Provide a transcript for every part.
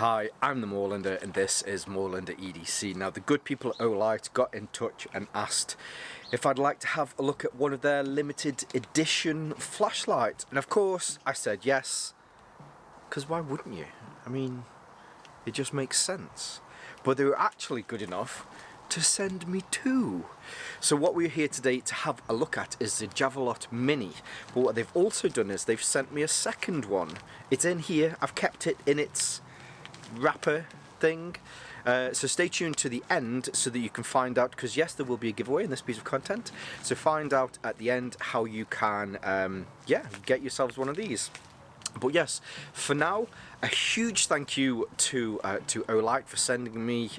Hi, I'm the Moorlander and this is Moorlander EDC. Now the good people at Olight got in touch and asked if I'd like to have a look at one of their limited edition flashlights, and of course I said yes, because why wouldn't you? I mean, it just makes sense. But they were actually good enough to send me two. So what we're here today to have a look at is the Javelot Mini. But what they've also done is they've sent me a second one. It's in here, I've kept it in its wrapper thing. So stay tuned to the end so that you can find out, because yes, there will be a giveaway in this piece of content. So find out at the end how you can, get yourselves one of these. But yes, for now, a huge thank you to Olight for sending me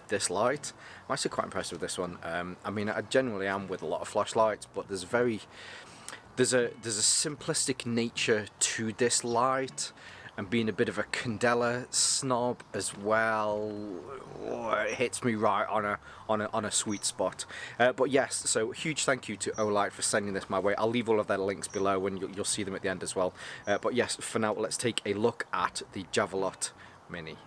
this light. I'm actually quite impressed with this one. I mean, I generally am with a lot of flashlights, but there's a simplistic nature to this light, and being a bit of a Candela snob as well, it hits me right on a sweet spot. But yes, so huge thank you to Olight for sending this my way. I'll leave all of their links below and you'll see them at the end as well. But yes, for now, let's take a look at the Javelot Mini.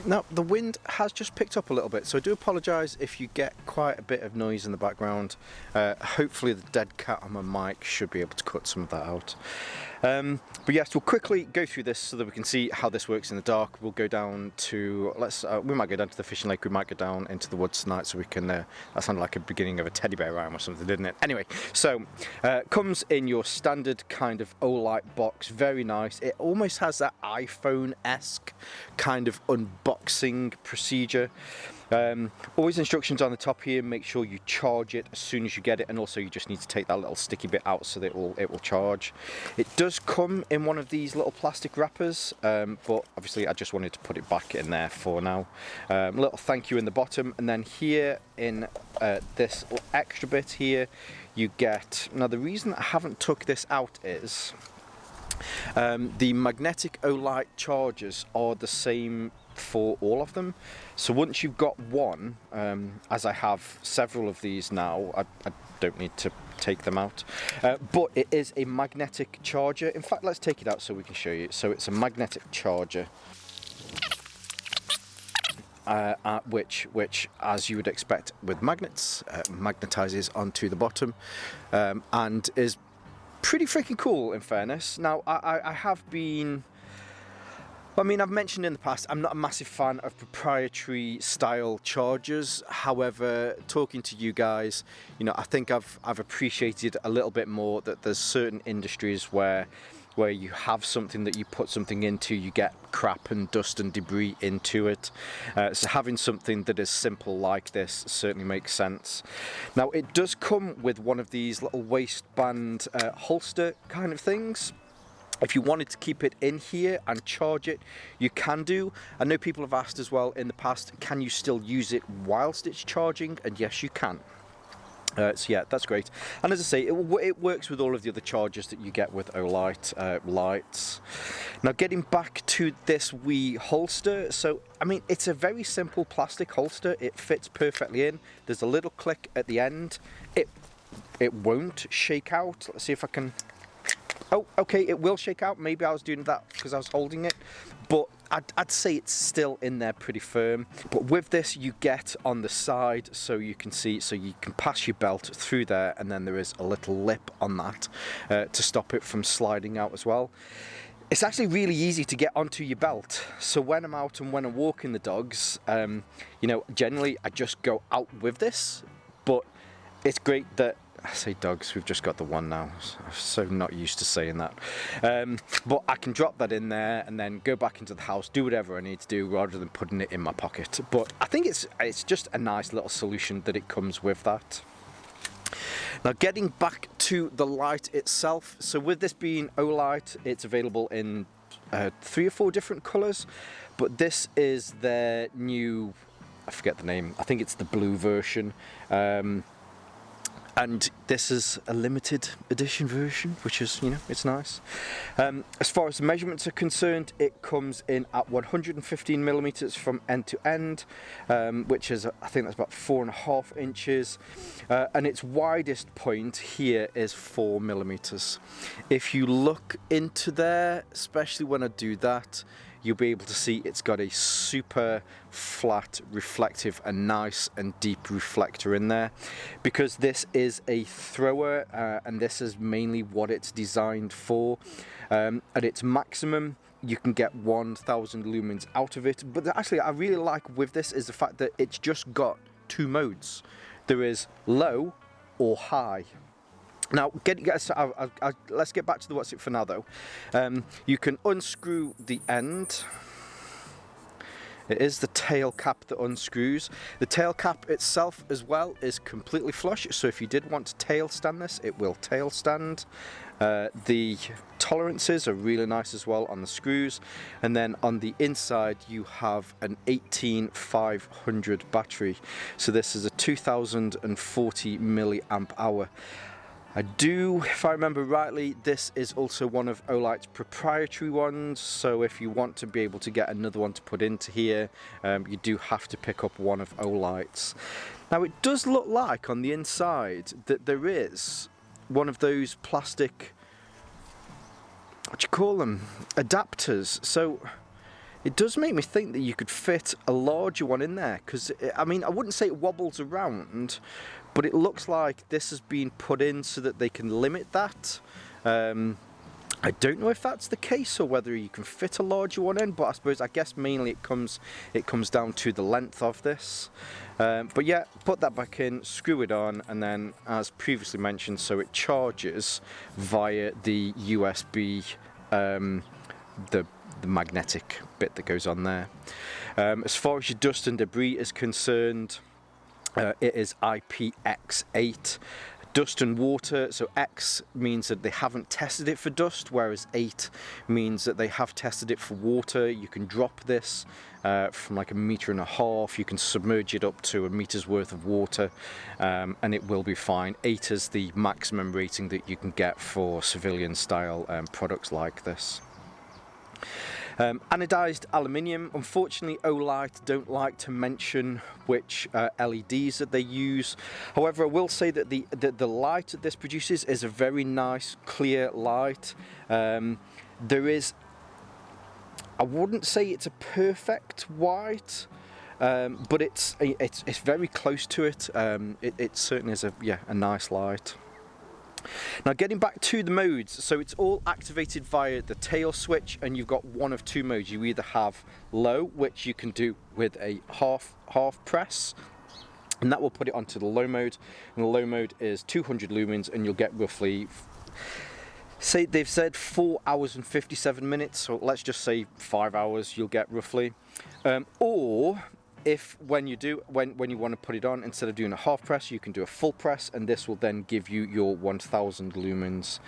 Now, the wind has just picked up a little bit, so I do apologise if you get quite a bit of noise in the background. Hopefully the dead cat on my mic should be able to cut some of that out. But yes, we'll quickly go through this so that we can see how this works in the dark. We'll go down to, we might go down to the fishing lake, we might go down into the woods tonight, so we can, that sounded like a beginning of a teddy bear rhyme or something, didn't it? Anyway, so, comes in your standard kind of Olight box, very nice. It almost has that iPhone-esque kind of unboxing procedure. Always instructions on the top here. Make sure you charge it as soon as you get it, and also you just need to take that little sticky bit out so that it will charge. It does come in one of these little plastic wrappers, but obviously I just wanted to put it back in there for now. Little thank you in the bottom, and then here in this extra bit here you get, now the reason I haven't took this out is the magnetic Olight chargers are the same for all of them. So once you've got one, as I have several of these now, I don't need to take them out, but it is a magnetic charger. In fact, let's take it out so we can show you. So it's a magnetic charger, which as you would expect with magnets, magnetizes onto the bottom, and is pretty freaking cool, in fairness. Now I have been, I mean, I've mentioned in the past, I'm not a massive fan of proprietary style chargers. However, talking to you guys, you know, I think I've appreciated a little bit more that there's certain industries where you have something that you put something into, you get crap and dust and debris into it. So having something that is simple like this certainly makes sense. Now, it does come with one of these little waistband holster kind of things. If you wanted to keep it in here and charge it, you can do. I know people have asked as well in the past, can you still use it whilst it's charging? And yes, you can. So yeah, that's great. And as I say, it works with all of the other chargers that you get with Olight lights. Now, getting back to this wee holster, so I mean, it's a very simple plastic holster. It fits perfectly in. There's a little click at the end. It won't shake out. Let's see if I can. Oh, okay, it will shake out. Maybe I was doing that because I was holding it, but I'd say it's still in there pretty firm. But with this, you get on the side, so you can see, so you can pass your belt through there, and then there is a little lip on that to stop it from sliding out as well. It's actually really easy to get onto your belt. So when I'm out and when I'm walking the dogs, you know, generally I just go out with this, but it's great that, I say dogs, we've just got the one now. I'm so not used to saying that. But I can drop that in there and then go back into the house, do whatever I need to do rather than putting it in my pocket. But I think it's just a nice little solution that it comes with that. Now, getting back to the light itself. So with this being Olight, it's available in 3 or 4 different colours. But this is their new, I forget the name, I think it's the blue version. And this is a limited edition version, which is, you know, it's nice. As far as the measurements are concerned, it comes in at 115 millimeters from end to end, which is, I think that's about 4.5 inches. And its widest point here is 4 millimeters. If you look into there, especially when I do that, you'll be able to see it's got a super flat, reflective and nice and deep reflector in there, because this is a thrower and this is mainly what it's designed for. At its maximum, you can get 1000 lumens out of it, but actually I really like with this is the fact that it's just got 2 modes. There is low or high. Now, let's get back to the what's it for now though. You can unscrew the end. It is the tail cap that unscrews. The tail cap itself as well is completely flush, so if you did want to tail stand this, it will tail stand. The tolerances are really nice as well on the screws, and then on the inside you have an 18500 battery. So this is a 2040 milliamp hour. If I remember rightly, this is also one of Olight's proprietary ones, so if you want to be able to get another one to put into here, you do have to pick up one of Olight's. Now it does look like on the inside that there is one of those plastic, what do you call them, adapters, so it does make me think that you could fit a larger one in there, because I mean, I wouldn't say it wobbles around, but it looks like this has been put in so that they can limit that. I don't know if that's the case or whether you can fit a larger one in, but I guess mainly it comes down to the length of this. But yeah, put that back in, screw it on, and then as previously mentioned, so it charges via the USB, the magnetic bit that goes on there. As far as your dust and debris is concerned, it is IPX8. Dust and water, so X means that they haven't tested it for dust, whereas 8 means that they have tested it for water. You can drop this from like 1.5 meters, you can submerge it up to 1 meter's worth of water, and it will be fine. 8 is the maximum rating that you can get for civilian style products like this. Anodized aluminium. Unfortunately, Olight don't like to mention which LEDs that they use. However, I will say that the light that this produces is a very nice, clear light. There is, I wouldn't say it's a perfect white, but it's very close to it. It certainly is a nice light. Now getting back to the modes, so it's all activated via the tail switch, and you've got one of 2 modes. You either have low, which you can do with a half press, and that will put it onto the low mode, and the low mode is 200 lumens, and you'll get roughly, say they've said 4 hours and 57 minutes, so let's just say 5 hours you'll get roughly. Or if when you want to put it on, instead of doing a half press, you can do a full press, and this will then give you your 1000 lumens.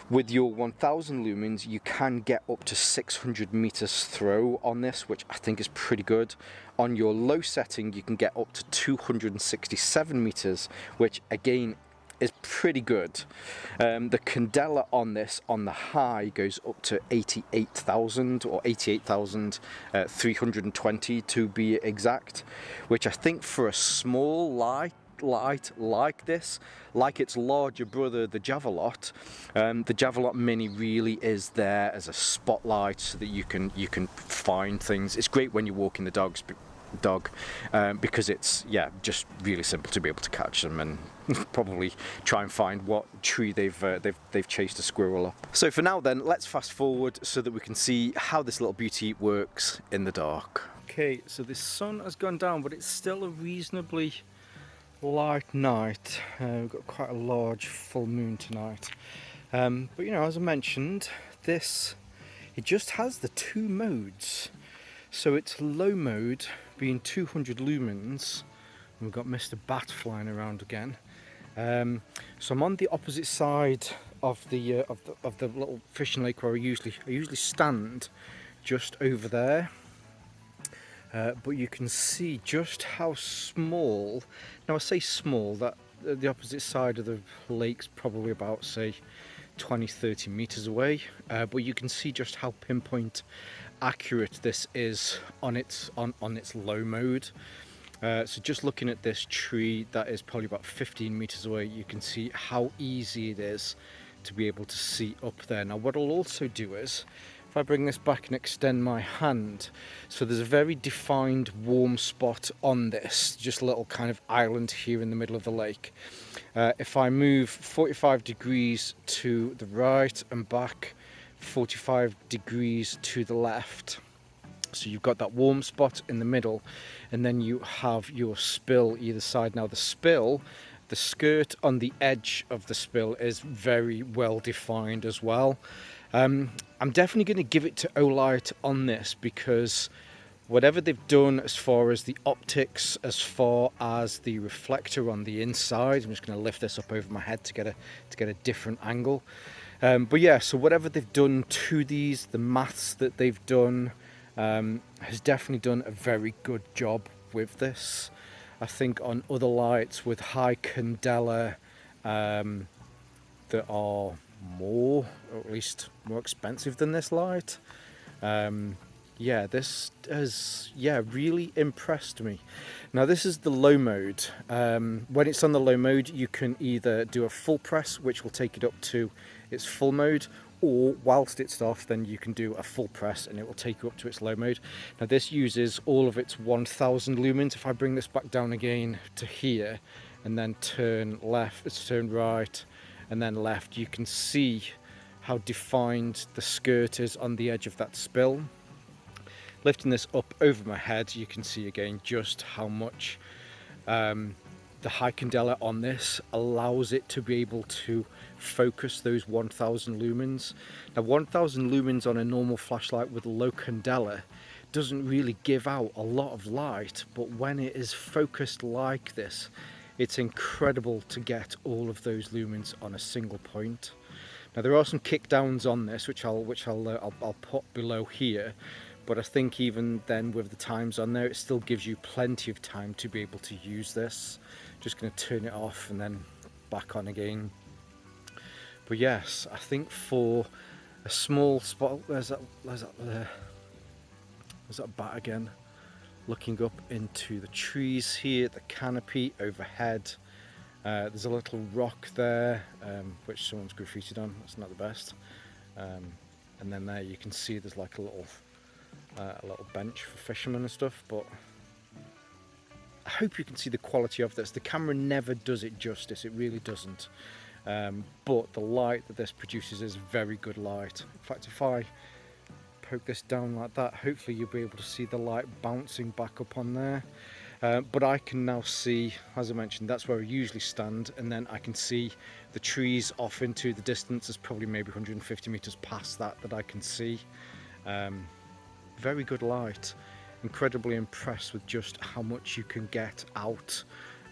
With your 1000 lumens, you can get up to 600 meters throw on this, which I think is pretty good. On your low setting, you can get up to 267 meters, which again is pretty good. The candela on this, on the high, goes up to 88,000 or 88,320 to be exact, which I think for a small light like this, like its larger brother the Javelot, the Javelot Mini really is there as a spotlight so that you can find things. It's great when you're walking the dog because it's just really simple to be able to catch them and probably try and find what tree they've chased a squirrel up. So for now then, let's fast forward so that we can see how this little beauty works in the dark. Okay, so the sun has gone down, but it's still a reasonably light night. We've got quite a large full moon tonight, but you know, as I mentioned, it just has the 2 modes. So it's low mode being 200 lumens, and we've got Mr. Bat flying around again. So I'm on the opposite side of the little fishing lake where I usually stand, just over there. But you can see just how small. Now I say small, that the opposite side of the lake's probably about, say, 20-30 meters away, but you can see just how pinpoint accurate this is on its low mode. So just looking at this tree that is probably about 15 meters away, you can see how easy it is to be able to see up there. Now what I'll also do is, if I bring this back and extend my hand, so there's a very defined warm spot on this, just a little kind of island here in the middle of the lake. If I move 45 degrees to the right and back 45 degrees to the left, so you've got that warm spot in the middle, and then you have your spill either side. Now the spill, the skirt on the edge of the spill is very well defined as well. I'm definitely going to give it to Olight on this, because whatever they've done as far as the optics, as far as the reflector on the inside, I'm just going to lift this up over my head to get a different angle. But yeah, so whatever they've done to these, the maths that they've done, has definitely done a very good job with this. I think on other lights with high candela that are more, or at least more expensive than this light, yeah, this has really impressed me. Now this is the low mode. When it's on the low mode, you can either do a full press, which will take it up to its full mode, or whilst it's off, then you can do a full press and it will take you up to its low mode. Now this uses all of its 1000 lumens. If I bring this back down again to here and then turn left, turn right and then left, you can see how defined the skirt is on the edge of that spill. Lifting this up over my head, you can see again just how much the high candela on this allows it to be able to focus those 1000 lumens. Now 1000 lumens on a normal flashlight with low candela doesn't really give out a lot of light, but when it is focused like this, it's incredible to get all of those lumens on a single point. Now there are some kickdowns on this, which I'll put below here, but I think even then with the times on there, it still gives you plenty of time to be able to use this. Just going to turn it off and then back on again. But yes, I think for a small spot, there's that bat again, looking up into the trees here, the canopy overhead. There's a little rock there, which someone's graffitied on. That's not the best. And then there you can see there's like a little bench for fishermen and stuff. But I hope you can see the quality of this. The camera never does it justice, it really doesn't. But the light that this produces is very good light. In fact, if I poke this down like that, hopefully you'll be able to see the light bouncing back up on there. But I can now see, as I mentioned, that's where I usually stand, and then I can see the trees off into the distance. There's probably maybe 150 meters past that I can see. Very good light. Incredibly impressed with just how much you can get out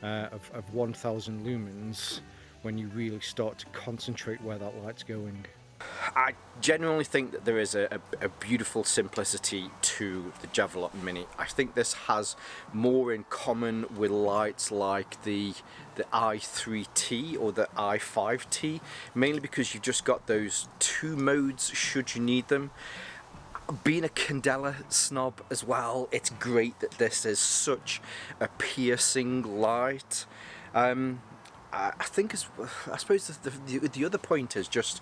of 1000 lumens when you really start to concentrate where that light's going. I genuinely think that there is a beautiful simplicity to the Javelot Mini. I think this has more in common with lights like the i3T or the i5T, mainly because you've just got those two modes should you need them. Being a candela snob as well, it's great that this is such a piercing light. I suppose the other point is just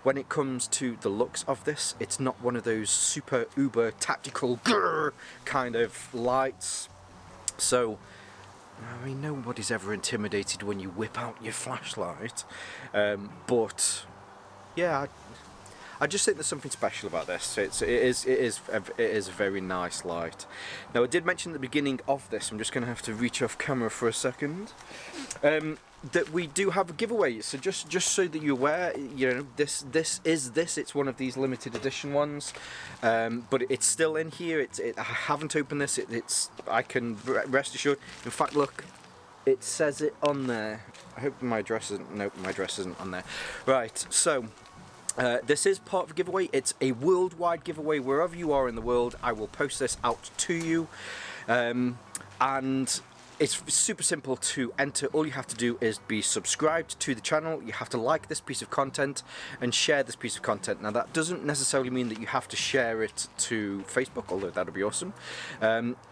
when it comes to the looks of this, it's not one of those super uber tactical grrr kind of lights. So, I mean, nobody's ever intimidated when you whip out your flashlight. But yeah, I just think there's something special about this. It is a very nice light. Now I did mention at the beginning of this, I'm just going to have to reach off camera for a second, that we do have a giveaway. So just so that you're aware, you know, it's one of these limited edition ones, but it's still in here. I haven't opened this. I can rest assured. In fact, look, it says it on there. I hope my address isn't. Nope, my address isn't on there. Right, so. This is part of a giveaway. It's a worldwide giveaway. Wherever you are in the world, I will post this out to you. And It's super simple to enter. All you have to do is be subscribed to the channel. You have to like this piece of content and share this piece of content. Now that doesn't necessarily mean that you have to share it to Facebook, although that would be awesome.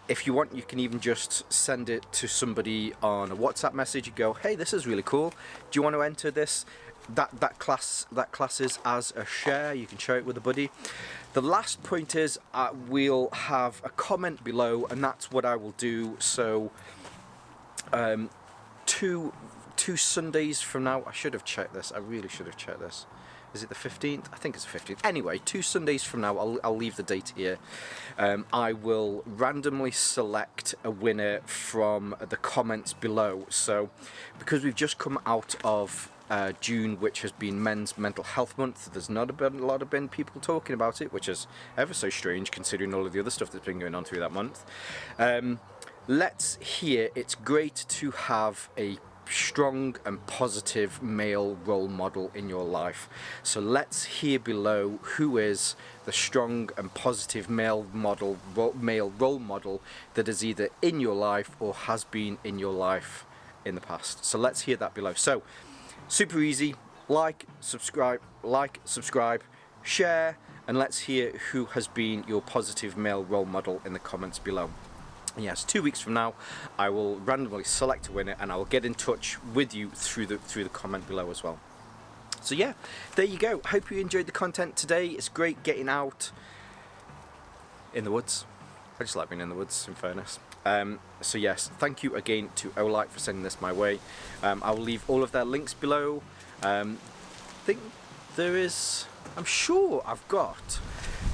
If you want, you can even just send it to somebody on a WhatsApp message. You go, hey, this is really cool. Do you want to enter this? That classes as a share. You can share it with a buddy. The last point is we'll have a comment below, and that's what I will do. So two Sundays from now, I should have checked this. I really should have checked this. Is it the 15th? I think it's the 15th. Anyway, 2 Sundays from now, I'll leave the date here. I will randomly select a winner from the comments below. So, because we've just come out of June, which has been Men's Mental Health Month, there's not a lot of people talking about it, which is ever so strange considering all of the other stuff that's been going on through that month. Let's hear. It's great to have a strong and positive male role model in your life. So let's hear below who is the strong and positive male role model that is either in your life or has been in your life in the past. So let's hear that below. So super easy. Like, subscribe, share, and let's hear who has been your positive male role model in the comments below. Yes, 2 weeks from now, I will randomly select a winner, and I will get in touch with you through the comment below as well. So yeah, there you go. Hope you enjoyed the content today. It's great getting out in the woods. I just like being in the woods, in fairness. So yes, thank you again to Olight for sending this my way. I will leave all of their links below. I think there is, I'm sure I've got.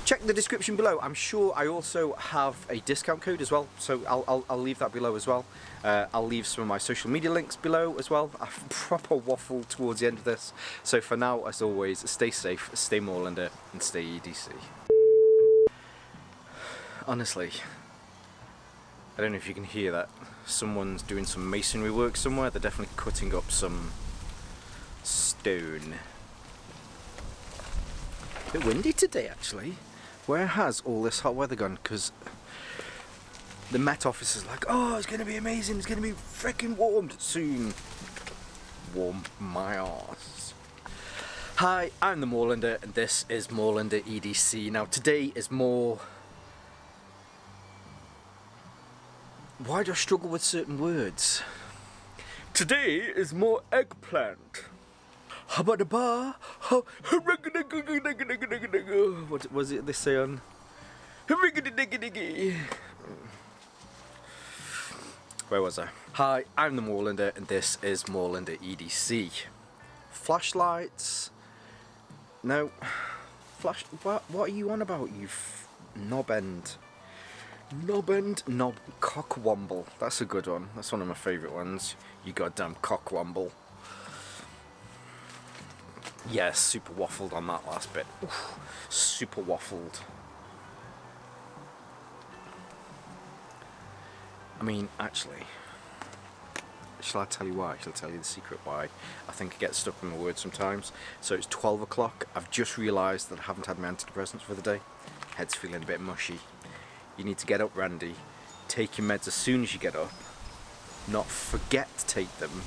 Check the description below. I'm sure I also have a discount code as well, so I'll leave that below as well. I'll leave some of my social media links below as well. I've proper waffle towards the end of this. So for now, as always, stay safe, stay Moorlander, and stay EDC. Honestly, I don't know if you can hear that. Someone's doing some masonry work somewhere. They're definitely cutting up some stone. A bit windy today, actually. Where has all this hot weather gone? Because the Met Office is like, oh, it's going to be amazing. It's going to be freaking warm soon. Warm my arse. Hi, I'm the Moorlander, and this is Moorlander EDC. Now, today is more... Why do I struggle with certain words? Today is more eggplant. What was it they say on? Where was I? Hi, I'm the Moorlander, and this is Moorlander EDC. Flashlights? No. What are you on about, you knob cockwomble. That's a good one. That's one of my favourite ones. You goddamn cockwomble. Yeah, super waffled on that last bit. Oof, super waffled. I mean, actually, shall I tell you why? Shall I tell you the secret why? I think I get stuck in my words sometimes. So it's 12 o'clock. I've just realised that I haven't had my antidepressants for the day. Head's feeling a bit mushy. You need to get up, Randy. Take your meds as soon as you get up. Not forget to take them,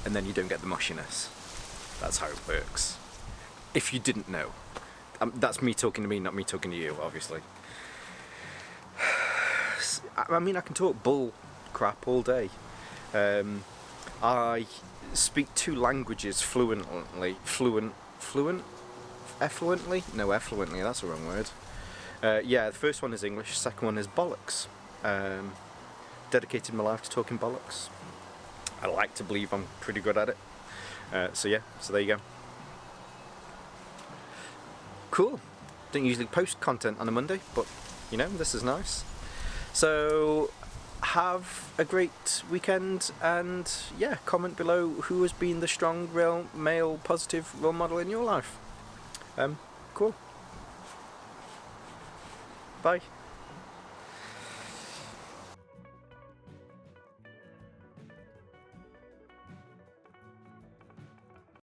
and then you don't get the mushiness. That's how it works. If you didn't know. That's me talking to me, not me talking to you, obviously. I mean, I can talk bull crap all day. I speak 2 languages fluently. Effluently? No, effluently, that's the wrong word. Yeah, the first one is English, second one is bollocks. Dedicated my life to talking bollocks. I like to believe I'm pretty good at it. So yeah, so there you go. Cool. Don't usually post content on a Monday, but you know, this is nice. So have a great weekend, and yeah, comment below who has been the strong, real, male, positive role model in your life. Cool. Bye.